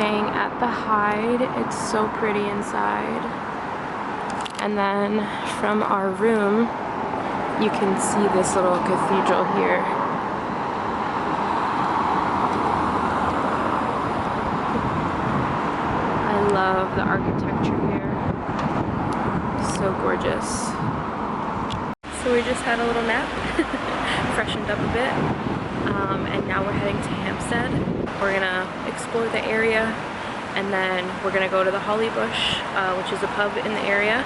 staying at the Hyde. It's so pretty inside. And then from our room, you can see this little cathedral here. I love the architecture here. So gorgeous. So we just had a little nap, freshened up a bit, and now we're heading to Hampstead. We're gonna explore the area, and then we're gonna go to the Holly Bush, which is a pub in the area.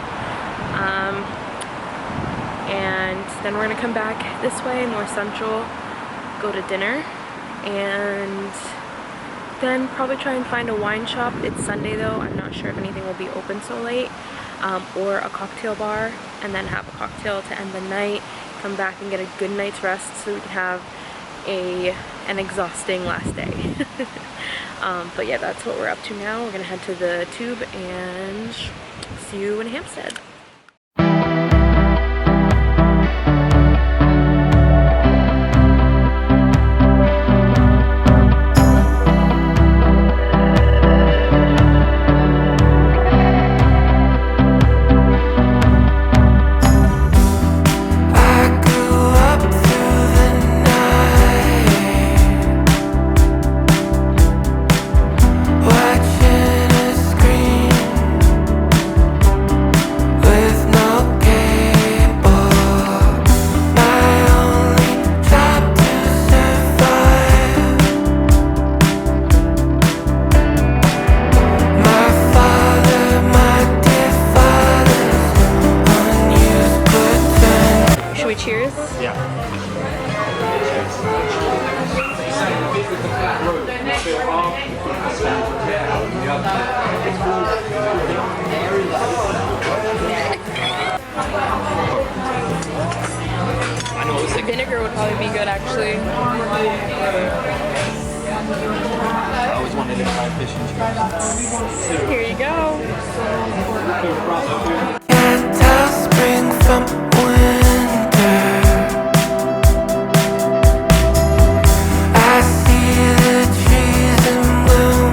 And then we're gonna come back this way, more central, go to dinner, and then probably try and find a wine shop. It's Sunday though, I'm not sure if anything will be open so late, or a cocktail bar, and then have a cocktail to end the night, come back and get a good night's rest so we can have an exhausting last day. But yeah, that's what we're up to now. We're gonna head to the Tube and see you in Hampstead. Cheers? Yeah. Vinegar would probably be good, actually. I always wanted to try fish and chips. Here you go. Can't tell spring from winter. I see the trees in bloom,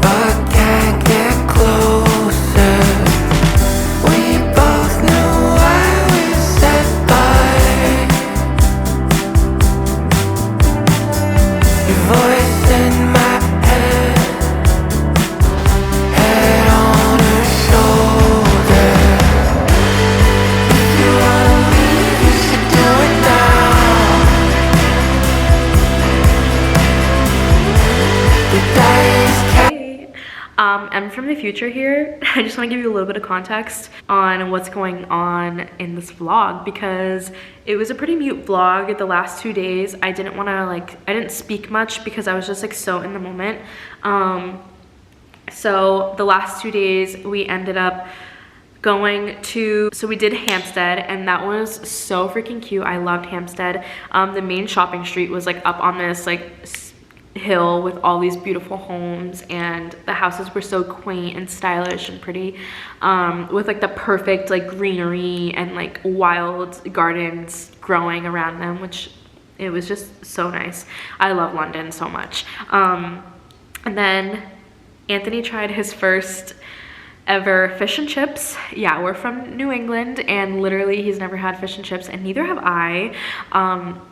but can't get closer. We both knew why we set by. Your voice in my head, head on her shoulder. If you wanna leave, you should do it now. The dice I'm from the future here. I just want to give you a little bit of context on what's going on in this vlog, because it was a pretty mute vlog the last 2 days. I didn't want to I didn't speak much because I was just like so in the moment. So the last 2 days we ended up going to, so we did Hampstead, and that was so freaking cute. I loved Hampstead. The main shopping street was like up on this hill with all these beautiful homes, and the houses were so quaint and stylish and pretty, with like the perfect like greenery and like wild gardens growing around them, which it was just so nice. I love London so much. And then Anthony tried his first ever fish and chips. Yeah, we're from New England, and literally he's never had fish and chips, and neither have I.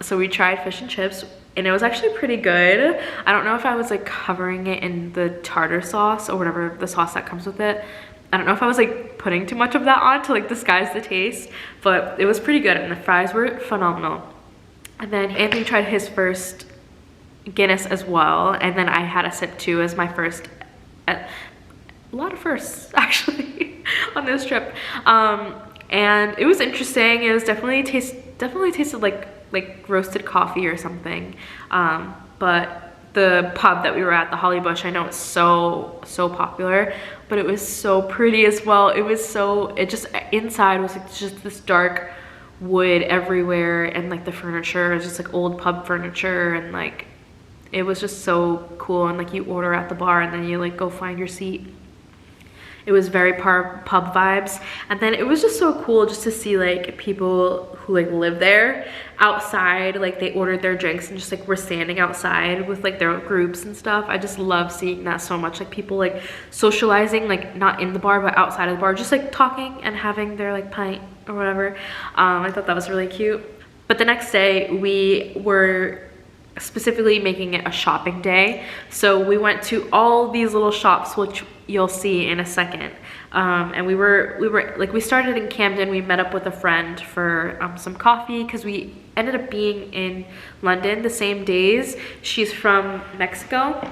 So we tried fish and chips, and it was actually pretty good. I don't know if I was like covering it in the tartar sauce or whatever, the sauce that comes with it. I don't know if I was like putting too much of that on to like disguise the taste, but it was pretty good, and the fries were phenomenal. And then Anthony tried his first Guinness as well, and then I had a sip too as my first. A lot of firsts actually on this trip, and it was interesting. It was definitely tasted like roasted coffee or something, but the pub that we were at, the Holly Bush, I know it's so popular, but it was so pretty as well. It just inside was like just this dark wood everywhere, and like the furniture was just like old pub furniture, and like it was just so cool. And like you order at the bar and then you like go find your seat. It was very pub vibes. And then it was just so cool just to see like people who like live there outside, like they ordered their drinks and just like were standing outside with like their groups and stuff. I just love seeing that so much, like people like socializing, like not in the bar but outside of the bar, just like talking and having their like pint or whatever. I thought that was really cute. But the next day we were specifically making it a shopping day, so we went to all these little shops, which you'll see in a second. And we were like, we started in Camden. We met up with a friend for some coffee because we ended up being in London the same days. She's from Mexico.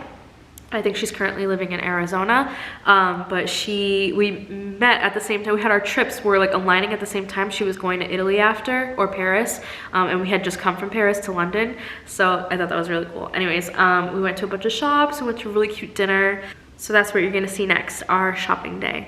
I think she's currently living in Arizona, but we met at the same time. We had our trips were like aligning at the same time. She was going to Italy after, or Paris, and we had just come from Paris to London, so I thought that was really cool. Anyways, we went to a bunch of shops, we went to a really cute dinner, so that's what you're gonna see next, our shopping day.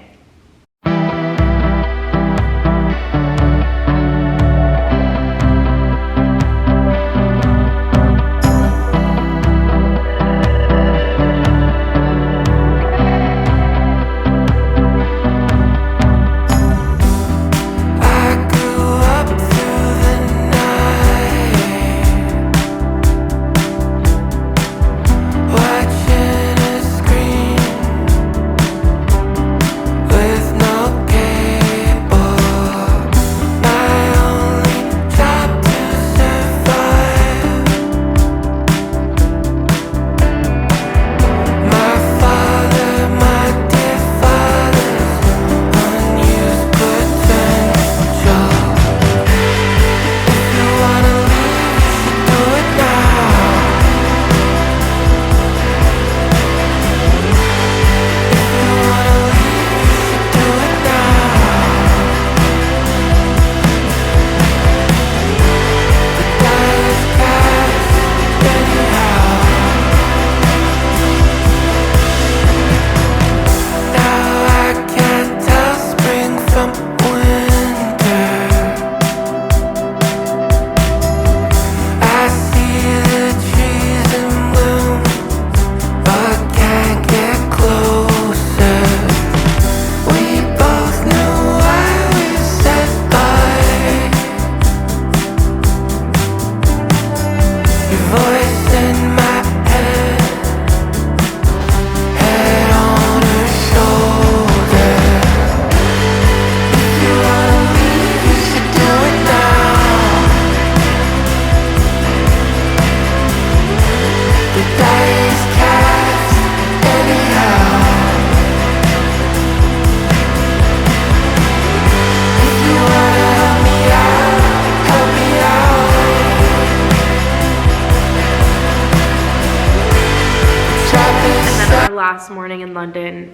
Last morning in London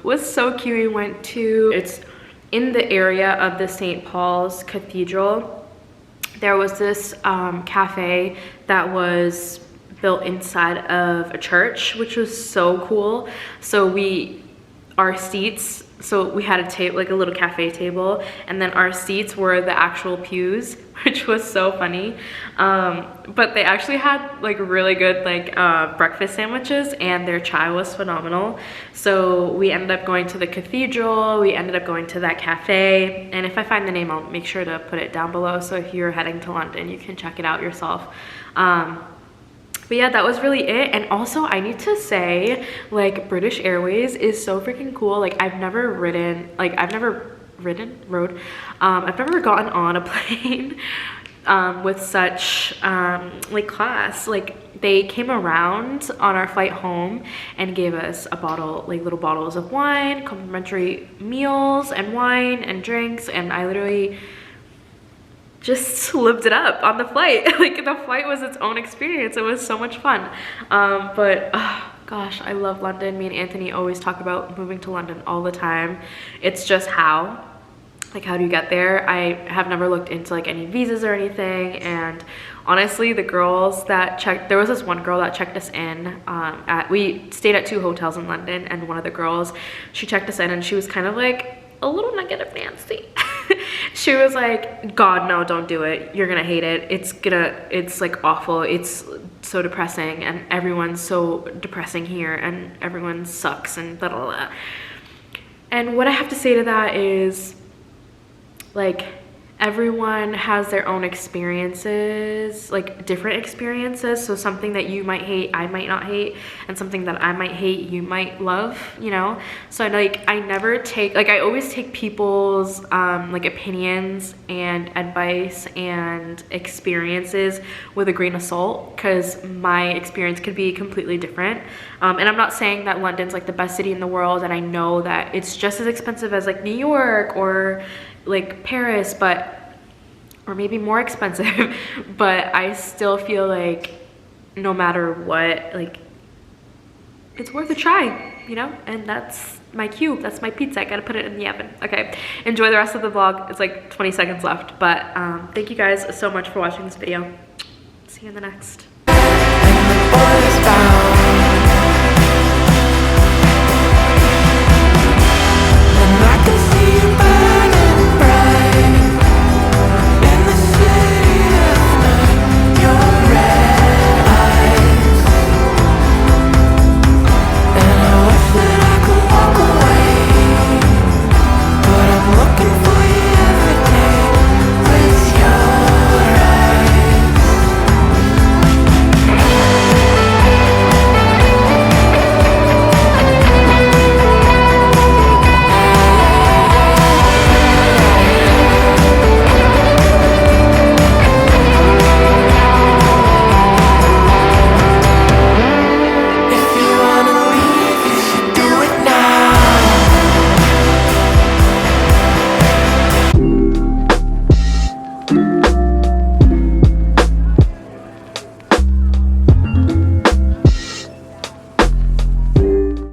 was so cute. We went to, it's in the area of the St. Paul's Cathedral. There was this cafe that was built inside of a church, which was so cool. So our seats, so we had a table, like a little cafe table, and then our seats were the actual pews, which was so funny. But they actually had like really good like breakfast sandwiches, and their chai was phenomenal. So we ended up going to the cathedral, we ended up going to that cafe, and if I find the name, I'll make sure to put it down below, so if you're heading to London, you can check it out yourself. But yeah, that was really it. And also I need to say, like, British Airways is so freaking cool. Like, I've never gotten on a plane with such like class. Like, they came around on our flight home and gave us a bottle, like little bottles of wine, complimentary meals and wine and drinks, and I literally just lived it up on the flight. Like, the flight was its own experience. It was so much fun. But gosh, I love London. Me and Anthony always talk about moving to London all the time. It's just how do you get there? I have never looked into like any visas or anything, and honestly, the girls that checked, there was this one girl that checked us in we stayed at 2 hotels in London, and one of the girls, she checked us in and she was kind of like a little negative Nancy. She was like, God, no, don't do it. You're gonna hate it. It's like awful. It's so depressing, and everyone's so depressing here, and everyone sucks, and blah, blah, blah. And what I have to say to that is, like, everyone has their own experiences, like different experiences. So something that you might hate, I might not hate, and something that I might hate, you might love, you know? So like, I never take, like, I always take people's like opinions and advice and experiences with a grain of salt, because my experience could be completely different. And I'm not saying that London's like the best city in the world, and I know that it's just as expensive as like New York or like Paris, or maybe more expensive, but I still feel like no matter what, like, it's worth a try, you know? And that's my cue, that's my pizza. I gotta put it in the oven. Okay, enjoy the rest of the vlog. It's like 20 seconds left, but thank you guys so much for watching this video. See you in the next. boys bound.